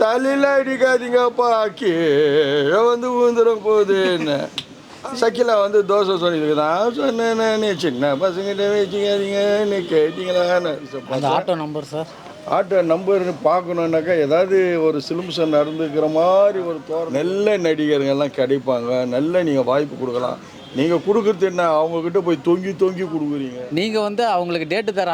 தலையில் அடிக்காதீங்கப்பா கீழே வந்து ஊந்துடும் போகுது என்ன சக்கிலா வந்து தோசை சொல்லியிருக்குதான் சொன்னேன் நீ சின்ன பசங்கிட்ட வச்சுக்காதீங்கன்னு கேட்டீங்களான்னு அந்த ஆட்டோ நம்பர் சார் ஆட்டோ நம்பர்னு பார்க்கணுன்னாக்கா ஏதாவது ஒரு சிலும்சம் நடந்துக்கிற மாதிரி ஒரு நல்ல நடிகர்கள்லாம் கிடைப்பாங்க நல்ல நீங்கள் வாய்ப்பு கொடுக்கலாம். நீங்கள் கொடுக்குறது என்ன அவங்கக்கிட்ட போய் தொங்கி தொங்கி கொடுக்குறீங்க. நீங்கள் வந்து அவங்களுக்கு டேட்டு தர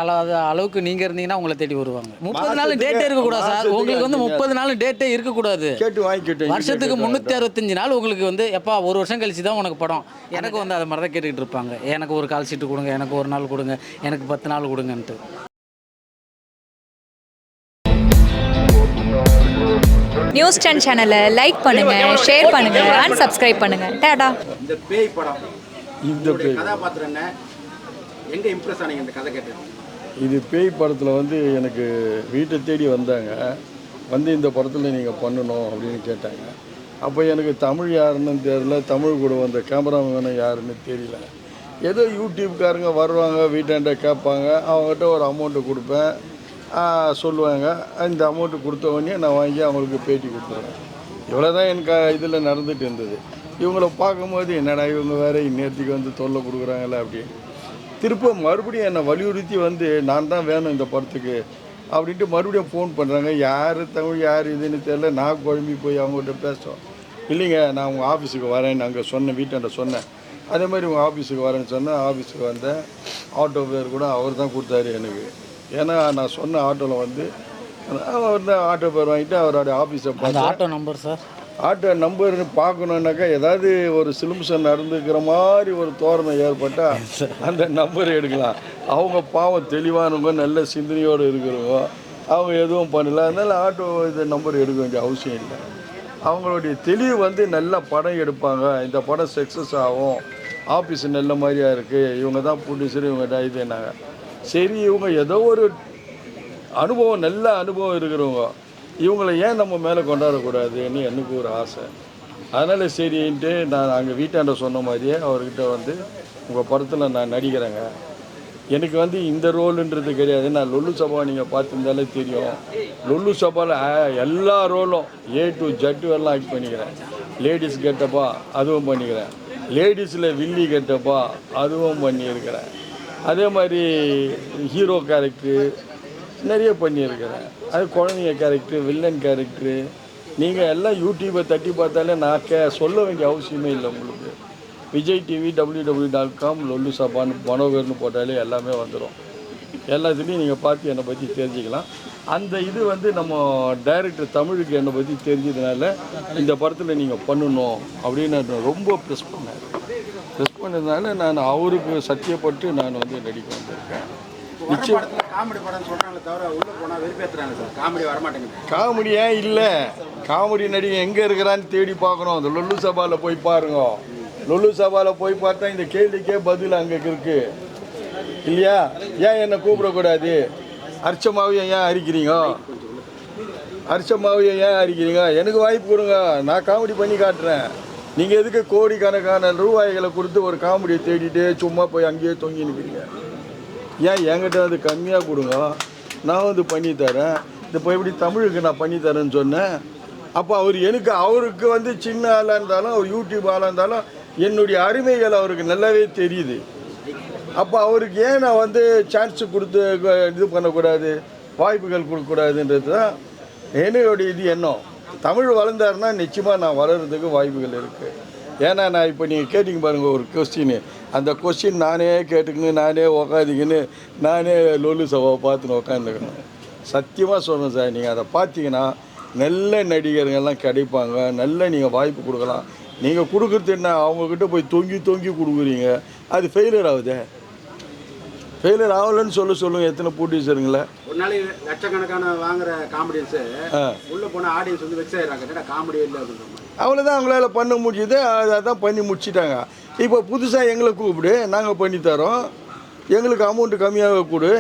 அளவுக்கு நீங்கள் இருந்தீங்கன்னா உங்களை தேடி வருவாங்க. 30 நாள் டேட்டே இருக்கக்கூடாது சார். உங்களுக்கு வந்து 30 நாள் டேட்டே இருக்கக்கூடாது. கேட்டு வாங்கிக்கிட்டேன். வருஷத்துக்கு 365 நாள் உங்களுக்கு வந்து எப்பா ஒரு வருஷம் கழிச்சு தான் உனக்கு படம். எனக்கு வந்து அது மாதிரி தான் கேட்டுக்கிட்டு இருப்பாங்க. எனக்கு ஒரு கால் ஷீட்டு கொடுங்க, எனக்கு ஒரு நாள் கொடுங்க, எனக்கு 10 நாள் கொடுங்கன்ட்டு. நியூஸ் 10 சேனலை லைக் பண்ணுங்க, ஷேர் பண்ணுங்க, அண்ட் சப்ஸ்கிரைப் பண்ணுங்க. டாடா. இந்த பேய் படம் இந்த பேய் கதாபாத்திரம் என்ன, எங்க இம்ப்ரெஸ் ஆனீங்க இந்த கதை கேட்டு? இது பேய் படத்தில் வந்து எனக்கு வீட்டை தேடி வந்தாங்க. வந்து இந்த படத்தில் நீங்கள் பண்ணணும் அப்படின்னு கேட்டாங்க. அப்போ எனக்கு தமிழ் யாருன்னு தெரியல, தமிழ் கூட வந்த கேமராமேனு யாருன்னு தெரியல. ஏதோ யூடியூப்காரங்க வருவாங்க, வீட்டாண்ட கேட்பாங்க, அவங்ககிட்ட ஒரு அமௌண்ட்டு கொடுப்பேன், சொல்லுவாங்க. இந்த அமௌண்ட்டு கொடுத்த உடனே நான் வாங்கி அவங்களுக்கு பேட்டி கொடுத்துருவேன். இவ்வளோ தான் எனக்கு இதில் நடந்துகிட்டு இருந்தது. இவங்கள பார்க்கும்போது என்னடா இவங்க வேறு இந்நேரத்துக்கு வந்து தொல்லை கொடுக்குறாங்களே அப்படின்னு திரும்ப மறுபடியும் என்னை வலியுறுத்தி வந்து நான் தான் வேணும் இந்த படத்துக்கு அப்படின்ட்டு மறுபடியும் ஃபோன் பண்ணுறாங்க. யார் தமிழ் யார் இதுன்னு தெரியல. நான் குழம்பி போய் அவங்ககிட்ட பேசுவோம். இல்லைங்க நான் உங்கள் ஆஃபீஸுக்கு வரேன்னு அங்கே சொன்னேன், வீட்டாண்ட சொன்னேன். அதே மாதிரி உங்கள் ஆஃபீஸுக்கு வரேன்னு சொன்னேன். ஆஃபீஸுக்கு வந்தேன். ஆட்டோ பேர் கூட அவர் தான் கொடுத்தாரு எனக்கு. ஏன்னா நான் சொன்ன ஆட்டோவில் வந்து அவர் தான் ஆட்டோ பேர் வாங்கிட்டு அவரோட ஆஃபீஸை பார்த்து ஆட்டோ நம்பர் சார் ஆட்டோ நம்பர்னு பார்க்கணுன்னாக்கா ஏதாவது ஒரு சிலும்சம் நடந்துக்கிற மாதிரி ஒரு தோரணை ஏற்பட்டால் அந்த நம்பர் எடுக்கலாம். அவங்க பாவம் தெளிவானவங்க, நல்ல சிந்தனையோடு இருக்கிறவங்க, அவங்க எதுவும் பண்ணல. அதனால் ஆட்டோ இது நம்பர் எடுக்க வேண்டிய அவசியம் இல்லை. அவங்களுடைய தெளிவு வந்து நல்ல படம் எடுப்பாங்க, இந்த படம் சக்ஸஸ் ஆகும், ஆஃபீஸ் நல்ல மாதிரியாக இருக்குது, இவங்க தான் ப்ரொடியூசர், இவங்க இது என்னாங்க. சரி இவங்க ஏதோ ஒரு அனுபவம், நல்ல அனுபவம் இருக்கிறவங்க, இவங்களை ஏன் நம்ம மேலே கொண்டாடக்கூடாதுன்னு எனக்கு ஒரு ஆசை. அதனால் சரின்ட்டு நான் அங்கே வீட்டாண்ட சொன்ன மாதிரியே அவர்கிட்ட வந்து உங்கள் படத்தில் நான் நடிக்கிறேங்க, எனக்கு வந்து இந்த ரோலுன்றது கிடையாது. நான் லொல்லு சபா நீங்கள் பார்த்துருந்தாலே தெரியும். லொல்லு சபாவில் எல்லா ரோலும் A to Z எல்லாம் ஆக்ட் பண்ணிக்கிறேன். லேடிஸ் கெட்டப்பா அதுவும் பண்ணிக்கிறேன், லேடிஸில் வில்லி கெட்டப்பா அதுவும் பண்ணியிருக்கிறேன். அதே மாதிரி ஹீரோ கேரக்டரு நிறைய பண்ணியிருக்கிறேன். அது குழந்தைங்க கேரக்டரு, வில்லன் கேரக்டரு. நீங்கள் எல்லாம் யூடியூப்பை தட்டி பார்த்தாலே நான் சொல்ல வேண்டிய அவசியமே இல்லை உங்களுக்கு. விஜய் டிவி www.com லொல்லு சபான்னு மனோகர்னு போட்டாலே எல்லாமே வந்துடும். எல்லாத்துலேயும் நீங்கள் பார்த்து என்னை பற்றி தெரிஞ்சுக்கலாம். அந்த இது வந்து நம்ம டைரக்டர் தமிழுக்கு என்னை பற்றி தெரிஞ்சதுனால இந்த படத்தில் நீங்கள் பண்ணணும் அப்படின்னு நான் ரொம்ப ப்ரெஸ் பண்ணதுனால நான் அவருக்கு சத்தியப்பட்டு நான் வந்து நடிக்க வந்திருக்கேன். நிச்சயம் காமெடி படம் சொல்றாங்களே தவிர உள்ள போனா வெறுப்பேத்துறாங்க சார். காமெடி வர மாட்டேங்குது. காமெடியே இல்லை, காமெடி நடிகை எங்கே இருக்கிறான்னு தேடி பார்க்கணும். அந்த லொல்லு சபாவில் போய் பாருங்க. லொல்லு சபாவில் போய் பார்த்தா இந்த கேள்விக்கே பதில் அங்கே இருக்கு இல்லையா? ஏன் என்னை கூப்பிடக்கூடாது? அர்ச்சமாவையும் ஏன் அரிக்கிறீங்க? அர்ச்சமாவையும் ஏன் அரிக்கிறீங்க? எனக்கு வாய்ப்பு கொடுங்க, நான் காமெடி பண்ணி காட்டுறேன். நீங்கள் எதுக்கு கோடிக்கணக்கான ரூபாய்களை கொடுத்து ஒரு காமெடியை தேடிட்டு சும்மா போய் அங்கேயே தொங்கி நிற்கிறீங்க? ஏன் என்கிட்ட வந்து கம்மியாக கொடுங்க, நான் வந்து பண்ணித்தரேன். இப்போ எப்படி தமிழுக்கு நான் பண்ணித்தரேன்னு சொன்னேன். அப்போ அவருக்கு வந்து சின்ன ஆளாக இருந்தாலும், அவர் யூடியூப் ஆளாக இருந்தாலும் என்னுடைய அருமைகள் அவருக்கு நல்லாவே தெரியுது. அப்போ அவருக்கு ஏன் நான் வந்து சான்ஸு கொடுத்து இது பண்ணக்கூடாது, வாய்ப்புகள் கொடுக்கக்கூடாதுன்றது தான் என்னுடைய இது எண்ணம். தமிழ் வளர்ந்தாருன்னா நிச்சயமாக நான் வளர்கிறதுக்கு வாய்ப்புகள் இருக்குது. ஏன்னா நான் இப்போ நீங்கள் கேட்டிங்க பாருங்கள் ஒரு கொஸ்டின், அந்த கொஸ்டின் நானே கேட்டுக்கின்னு நானே உக்காதிக்கின்னு நானே லொல்லு சபாவை பார்த்துன்னு உக்காந்துக்கணும். சத்தியமாக சொல்கிறேன் சார், நீங்கள் அதை பார்த்தீங்கன்னா நல்ல நடிகர்கள்லாம் கிடைப்பாங்க, நல்ல நீங்கள் வாய்ப்பு கொடுக்கலாம். நீங்கள் கொடுக்குறது என்ன அவங்கக்கிட்ட போய் தொங்கி தொங்கி கொடுக்குறீங்க, அது ஃபெயிலியர் ஆகுது. ஃபெயிலியர் ஆகலன்னு சொல்லுங்கள் எத்தனை ப்ரொடியூசருங்கள. ஒரு நாளைக்கு லட்சக்கணக்கான வாங்குற காமெடியன்ஸு உள்ளே போனால் ஆடியன்ஸ் வந்து வெக்ஸ் ஆகிடுறாங்க, காமெடி இல்லை அப்படின்ற மாதிரி. அவ்வளோதான் அவங்களால பண்ண முடியுது, அதான் பண்ணி முடிச்சிட்டாங்க. இப்போ புதுசாக எங்களை கூப்பிடு, நாங்கள் பண்ணித்தரோம், எங்களுக்கு அமௌண்ட்டு கம்மியாக கொடு.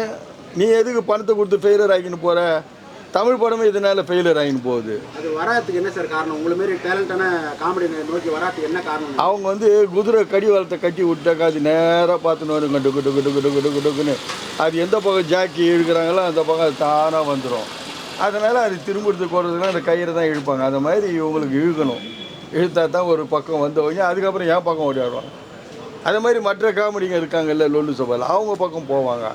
நீ எதுக்கு பணத்தை கொடுத்து ஃபெயிலியர் ஆகின்னு போகிற? தமிழ் படமே இதனால் ஃபெயிலியர் ஆகின்னு போகுது. அது வராதுக்கு என்ன சார் காரணம்? உங்களை மாரி டேலண்டான காமெடி நோக்கி வராதுக்கு என்ன காரணம்? அவங்க வந்து குதிரை கடிவாளத்தை கட்டி விட்டாக்கா அது நேராக பார்த்துன்னு வரும், கட்டு குட்டுக்குன்னு. அது எந்த பக்கம் ஜாக்கி இழுக்கிறாங்களோ அந்த பக்கம் அது தானாக வந்துடும். அதனால் அது திரும்புறதுக்கு போகிறதுக்குலாம் அந்த கயிறை தான் இழுப்பாங்க. அந்த மாதிரி இவங்களுக்கு இழுக்கணும். இழுத்தா தான் ஒரு பக்கம் வந்தவங்க அதுக்கப்புறம் என் பக்கம் ஓடிடுவாங்க. அதே மாதிரி மற்ற காமெடிங்க இருக்காங்கல்ல லொல்லு சபால், அவங்க பக்கம் போவாங்க.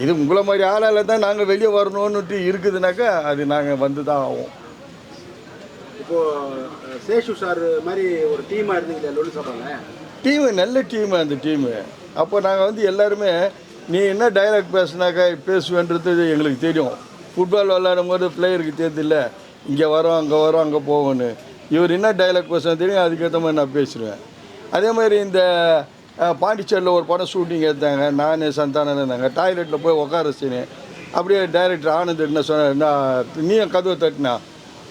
இது உங்களை மாதிரி ஆளால் தான் நாங்கள் வெளியே வரணுன்னுட்டு இருக்குதுனாக்கா அது நாங்கள் வந்து தான் ஆகும். இப்போது சேஷு சார் மாதிரி ஒரு டீமாக இருந்தீங்க லொல்லு சபால. டீமு நல்ல டீமு அந்த டீமு. அப்போ நாங்கள் வந்து எல்லாருமே நீ என்ன டைலாக் பேசுனாக்கா பேசுவேன்றது எங்களுக்கு தெரியும். ஃபுட்பால் விளாடும் போது பிளேயருக்கு தெரியுதில்ல, இங்கே வரோம் அங்கே வரோம் அங்கே போவோன்னு. இவர் என்ன டைலாக் பேசுனா தெரியும், அதுக்கேற்ற மாதிரி நான் பேசுவேன். அதே மாதிரி இந்த பாண்டிச்சேரியில் ஒரு படம் ஷூட்டிங் எடுத்தாங்க, நான் சந்தானம் இருந்தாங்க. டாய்லெட்டில் போய் உட்கார வச்சுனேன். அப்படியே டைரக்டர் ஆனந்த் என்ன சொன்ன, நீயும் கதவை தட்டினா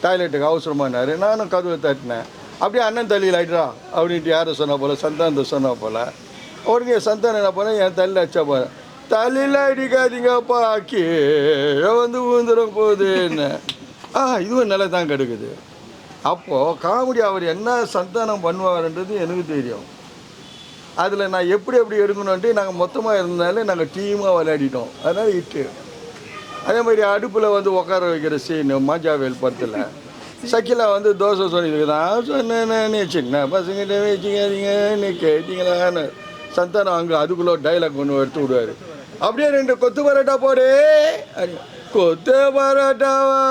டாய்லெட்டுக்கு அவசரமானார். நானும் கதவை தட்டினேன். அப்படியே அண்ணன் தலையில் ஆகிட்டா அப்படின்ட்டு யாரை சொன்ன போல், சந்தானத்தை சொன்ன போல். உடனே சந்தானம் என்ன பண்ண, என் தலையில் அடிச்சா போல, தலையில் அடிக்காதீங்கப்பா கீழே வந்து ஊந்துடும் போகுதுன்னு. இதுவும் நல்லா தான் கெடுக்குது. அப்போது காமெடி அவர் என்ன சந்தானம் பண்ணுவார்ன்றது எனக்கு தெரியும். அதில் நான் எப்படி எடுக்கணுன்ட்டு நாங்கள் மொத்தமாக இருந்தாலே நாங்கள் டீமாக விளையாடிட்டோம். அதனால் இட்டு. அதே மாதிரி அடுப்பில் வந்து உட்கார வைக்கிற சீனு மாஜாவேல் படத்தில் சக்கிலா வந்து தோசை சொல்லியிருக்கு. நான் சொன்னேன்னு சின்ன பசங்கிட்ட வச்சுக்காதீங்கன்னு கேட்டிங்களான்னு சந்தானம் அங்கே அதுக்குள்ளே டைலாக் ஒன்று எடுத்து விடுவார். அப்படியே 2 கொத்து பரோட்டா போடு, கொத்து பரோட்டாவா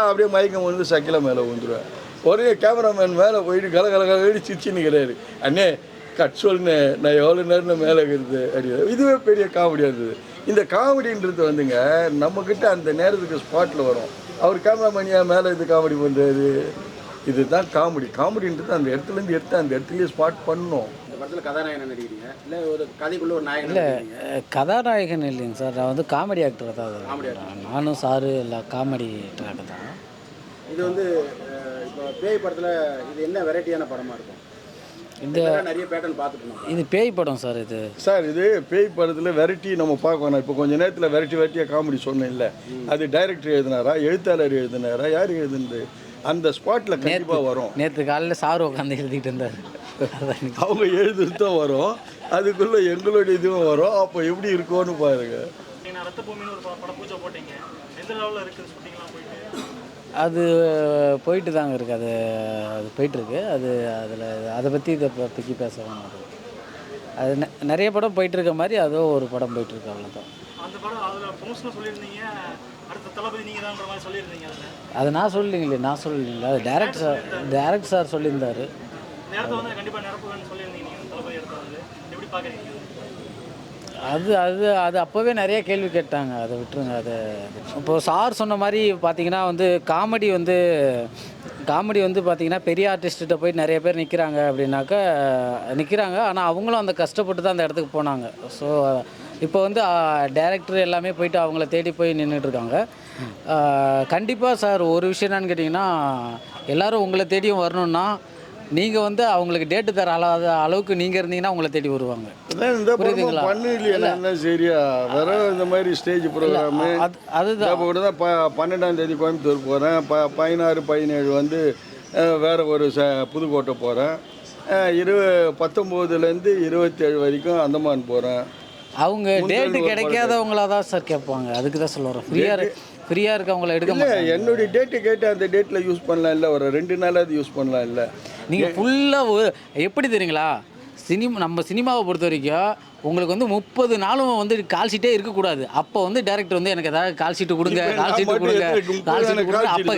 அப்படியே மயக்கம் வந்து சக்கிலா மேலே விழுந்துருவேன். ஒரே கேமராமேன் மேலே போயிட்டு கலகலகலடி சிரிச்சின்னு கிடையாது. அண்ணே கட் சொல்லுன்னு நான் எவ்வளோ நேரம் மேலே இருக்குது அப்படி. இதுவே பெரிய காமெடியாக இருந்தது. இந்த காமெடின்றது வந்துங்க நம்மக்கிட்ட அந்த நேரத்துக்கு ஸ்பாட்டில் வரும். அவர் கேமராமேனியாக மேலே இது காமெடி பண்ணுறாரு. இதுதான் காமெடின்றது அந்த இடத்துலேருந்து எடுத்து அந்த இடத்துலேயே ஸ்பாட் பண்ணணும். இந்த படத்தில் கதாநாயகன் நடிக்கிறீங்க, இல்லை ஒரு கதைக்குள்ளே ஒரு நாயகன்? இல்லை, கதாநாயகன் இல்லைங்க சார், நான் வந்து காமெடி ஆக்டர் தான். Comedy actor. நானும் சாரு எல்லாம் காமெடி ஆக்டர் தான். இது வந்து இப்போ பேய் படத்தில் இது என்ன வெரைட்டியான படமாக இருக்கும்? இந்த நிறைய பேட்டர்ன் பார்த்துக்கணும். இது பேய் படம் சார். இது பேய் படத்தில் வெரைட்டி நம்ம பார்க்கணும். இப்போ கொஞ்சம் நேரத்தில் வெரைட்டியாக காமெடி சொன்னேன் இல்லை, அது டைரக்டர் எழுதினாரா, எழுத்தாளர் எழுதினாரா, யார் எழுதுனது? அந்த ஸ்பாட்டில் கண்டிப்பாக வரும். நேற்று காலையில் சார் உட்காந்து எழுதிட்டு இருந்தார். அவங்க எழுதுறது தான் வரும், அதுக்குள்ளே எங்களுடைய இதுவும் வரும். அப்போ எப்படி இருக்கும்னு பாருங்க. அது போயிட்டு தாங்க இருக்குது. அது போயிட்டுருக்கு. அதை பற்றி இதை பற்றி பேசணும். அது நிறைய படம் போயிட்டுருக்க மாதிரி அதோ ஒரு படம் போயிட்டுருக்கு, அவ்வளோதான். அந்த படம் அதில் ப்ரொமோஷனில் சொல்லியிருந்தீங்க, அடுத்த தளபதி நீங்கள் தான்ற மாதிரி சொல்லியிருந்தீங்க. அது நான் சொல்லலைங்களே, அது டேரக்டர் சார் சொல்லியிருந்தார். நேரத்தை வந்து கண்டிப்பாக நிரப்புவேன்னு சொல்லியிருந்தீங்க. நீங்கள் தளபதி எடுத்தாங்க, எப்படி பார்க்குறீங்க? அது அப்போவே நிறைய கேள்வி கேட்டாங்க. அதை விட்டுருங்க. இப்போது சார் சொன்ன மாதிரி பார்த்தீங்கன்னா வந்து காமெடி வந்து பார்த்திங்கன்னா பெரிய ஆர்டிஸ்ட்டு போய் நிறைய பேர் நிற்கிறாங்க அப்படின்னாக்கா நிற்கிறாங்க. ஆனால் அவங்களும் அந்த கஷ்டப்பட்டு தான் அந்த இடத்துக்கு போனாங்க. ஸோ இப்போ வந்து டைரக்டர் எல்லாமே போயிட்டு அவங்கள தேடி போய் நின்றுட்டுருக்காங்க. கண்டிப்பாக சார் ஒரு விஷயம் என்னன்னு கேட்டிங்கன்னா, எல்லோரும் உங்களை தேடியும் வரணுன்னா நீங்கள் வந்து அவங்களுக்கு டேட்டு தர அளவுக்கு நீங்கள் இருந்தீங்கன்னா உங்களை தேடி வருவாங்க. புரியுதுங்களா? பண்ணல சரியா வர இந்த மாதிரி ஸ்டேஜ் ப்ரோக்ராமு அதுதான். இப்போ கூட தான் 12ஆம் தேதி கோயம்புத்தூர் போகிறேன். 16, 17 வந்து வேறு ஒரு புதுக்கோட்டை போகிறேன். 19லேருந்து 27 வரைக்கும் அந்தமான் போகிறேன். அவங்க டேட்டு கிடைக்காதவங்களா தான் சார் கேட்பாங்க. அதுக்கு தான் சொல்ல வரேன். ஃப்ரீயாக இருக்கவங்கள எடுக்க மாட்டாங்க. என்னுடைய டேட்டு கேட்டு அந்த டேட்டில் யூஸ் பண்ணலாம் இல்லை, ஒரு 2 நாளாவது யூஸ் பண்ணலாம் இல்லை. நீங்கள் ஃபுல்லாக எப்படி தெரியுங்களா, நம்ம சினிமாவை பொறுத்த வரைக்கும் உங்களுக்கு வந்து 30 நாளும் வந்து கால் ஷீட்டே இருக்கக்கூடாது. அப்போ வந்து டைரக்டர் வந்து எனக்கு ஏதாவது கால் ஷீட்டு கொடுங்க. அப்போ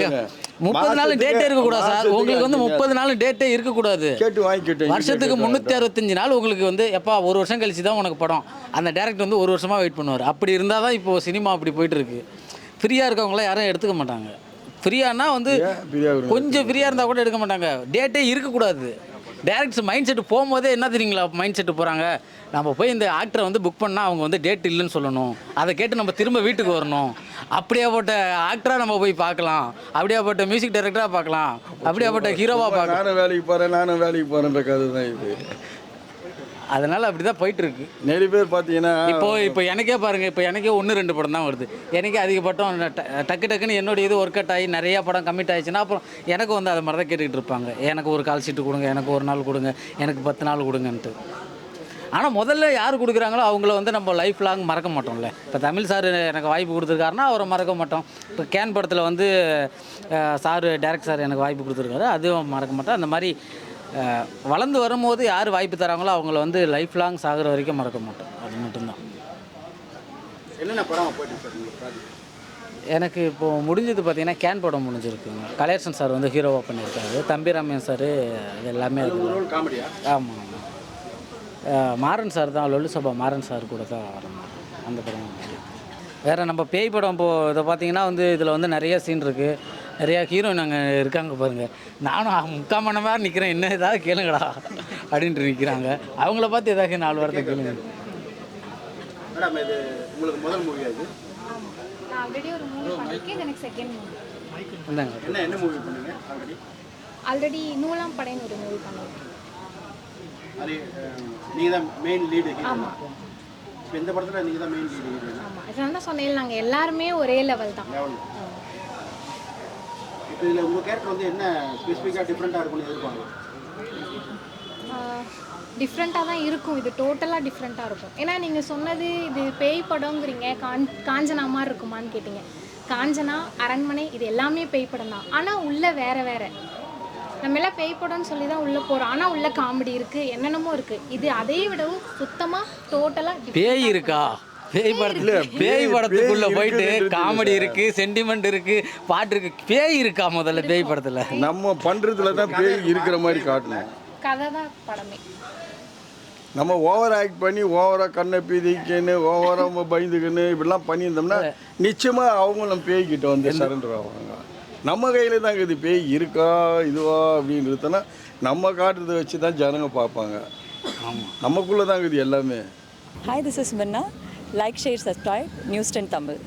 30 நாள் டேட்டே இருக்கக்கூடாது சார். உங்களுக்கு வந்து 30 நாள் டேட்டே இருக்கக்கூடாது. வருஷத்துக்கு 365 நாள் உங்களுக்கு வந்து எப்போ ஒரு வருஷம் கழிச்சு தான் உனக்கு படம். அந்த டேரக்டர் வந்து ஒரு வருஷமாக வெயிட் பண்ணுவார். அப்படி இருந்தால் தான் இப்போது சினிமா அப்படி போயிட்டுருக்கு. ஃப்ரீயாக இருக்கவங்களாம் யாரும் எடுத்துக்க மாட்டாங்க. ஃப்ரீயானா வந்து கொஞ்சம் ஃப்ரீயாக இருந்தால் கூட எடுக்க மாட்டாங்க. டேட்டே இருக்கக்கூடாது. டேரக்டர்ஸ் மைண்ட் செட்டு போகும்போதே என்ன தெரியுங்களா மைண்ட் செட்டு போகிறாங்க, நம்ம போய் இந்த ஆக்டரை வந்து புக் பண்ணால் அவங்க வந்து டேட் இல்லைன்னு சொல்லணும். அதை கேட்டு நம்ம திரும்ப வீட்டுக்கு வரணும். அப்படியாப்பட்ட ஆக்டராக நம்ம போய் பார்க்கலாம், அப்படியாப்பட்ட மியூசிக் டைரக்டராக பார்க்கலாம், அப்படியாப்பட்ட ஹீரோவாக பார்க்கலாம். நானும் வேலைக்கு போகிறேன்ற கதை தான் இது. அதனால் அப்படி தான் போயிட்டுருக்கு. நிறைய பேர் பார்த்தீங்கன்னா இப்போ எனக்கே பாருங்கள், இப்போ எனக்கே 1-2 படம் தான் வருது. எனக்கே அதிகப்பட்டம் டக்குன்னு என்னுடைய இது ஒர்க் அவுட் ஆகி நிறையா படம் கம்மிட் ஆகிடுச்சுன்னா அப்புறம் எனக்கு வந்து அதை மாதிரி தான் கேட்டுக்கிட்டு இருப்பாங்க. எனக்கு ஒரு கால் ஷீட்டு கொடுங்க, எனக்கு ஒரு நாள் கொடுங்க, எனக்கு 10 நாள் கொடுங்கன்ட்டு. ஆனால் முதல்ல யார் கொடுக்குறாங்களோ அவங்கள வந்து நம்ம லைஃப் லாங் மறக்க மாட்டோம்ல. இப்போ தமிழ் சார் எனக்கு வாய்ப்பு கொடுத்துருக்காருன்னா அவரை மறக்க மாட்டோம். இப்போ கேன் படத்தில் வந்து சார் டேரக்ட் சார் எனக்கு வாய்ப்பு கொடுத்துருக்காரு, அதுவும் மறக்க மாட்டோம். அந்த மாதிரி வளர்ந்து வரும்போது யார் வாய்ப்பு தராங்களோ அவங்கள வந்து லைஃப் லாங் சாகிற வரைக்கும் மறக்க மாட்டோம். அது மட்டும்தான். என்னென்ன படம் போயிட்டு சார் உங்களுக்கு ப்ராஜெக்ட்? எனக்கு இப்போது முடிஞ்சது பார்த்திங்கன்னா கேன் படம் முடிஞ்சிருக்குங்க. கலையரசன் சார் வந்து ஹீரோவாக பண்ணியிருக்காரு. தம்பி ராமையன் சார் அது எல்லாமே ரோல் காமெடியா? ஆமாம். மாறன் சார் தான், லொல்லு சபா மாறன் சார் கூட தான் வரணும் அந்த படம். வேறு நம்ம பேய் படம் இப்போது இதை பார்த்தீங்கன்னா வந்து இதில் வந்து நிறைய சீன் இருக்குது, நிறையா ஹீரோயின் அங்கே இருக்காங்க பாருங்கள். நானும் 3/4 மணி நேரம் நிற்கிறேன், என்ன ஏதாவது கேளுங்கடா அப்படின்ட்டு நிற்கிறாங்க. அவங்கள பார்த்து ஏதாவது 4 வாரத்தை கேளுங்க. மேடம் இது உங்களுக்கு முதல் மூவி அது? நான் ஆல்ரெடி ஒரு மூவி பண்ணியிருக்கேன், இது எனக்கு செகண்ட் மூவி. இந்தாங்க. என்ன மூவி பண்ணீங்க ஆல்ரெடி? ஆல்ரெடி நூலாம் படைன்னு ஒரு மூவி பண்ணியிருக்கேன். அது நீங்கள் தான் மெயின் லீடு? ஆமாம். இப்போ இந்த படத்தில் நீங்கள் தான் மெயின் லீடு? ஆமாம், இதனால தான் சொன்னேன் நாங்கள் எல்லாருமே ஒரே லெவல் தான். இப்போ இதில் உங்கள் கேரக்டர் வந்து என்ன ஸ்பெசிஃபிக்காக டிஃப்ரெண்ட்டாக இருக்கும்னு எதிர்பார்க்குறீங்க? டிஃப்ரெண்ட்டாக தான் இருக்கும், இது டோட்டலாக டிஃப்ரெண்ட்டாக இருக்கும். ஏன்னா நீங்கள் சொன்னது இது பேய் படங்கிறீங்க, காஞ்சனா மாதிரி இருக்குமான்னு கேட்டிங்க. காஞ்சனா, அரண்மனை இது எல்லாமே பேய் படம் தான். ஆனால் உள்ளே வேறு வேறு. நம்ம எல்லாம் பேய் படம்னு சொல்லி தான் உள்ளே போகிறோம், ஆனால் உள்ளே காமெடி இருக்குது, என்னென்னமோ இருக்குது. இது அதை விடவும் சுத்தமாக டோட்டலாக பேய் இருக்கா? பேய் படத்துக்குள்ளே போயிட்டு காமெடி இருக்குது, சென்டிமெண்ட் இருக்குது, பாட்டு இருக்குது. பேய் இருக்கா முதல்ல பேய் படத்தில்? நம்ம பண்ணுறதுல தான் பேய் இருக்கிற மாதிரி காட்டணும். கதை தான் படமே. நம்ம ஓவர் ஆக்ட் பண்ணி ஓவராக கண்ணை பீதிக்குன்னு ஓவராக பயந்துக்குன்னு இப்படிலாம் பண்ணியிருந்தோம்னா நிச்சயமாக அவங்க நம்ம பேய்கிட்ட வந்து சரண்டர் ஆவாங்க. நம்ம கையில் தான் இது பேய் இருக்கா இதுவா அப்படின்றதுனா நம்ம காட்டுறதை வச்சு தான் ஜனங்க பார்ப்பாங்க. ஆமாம், நமக்குள்ளே தான் இது எல்லாமே. Hi, this is Minna. Like, share, subscribe, News 10 Tamil.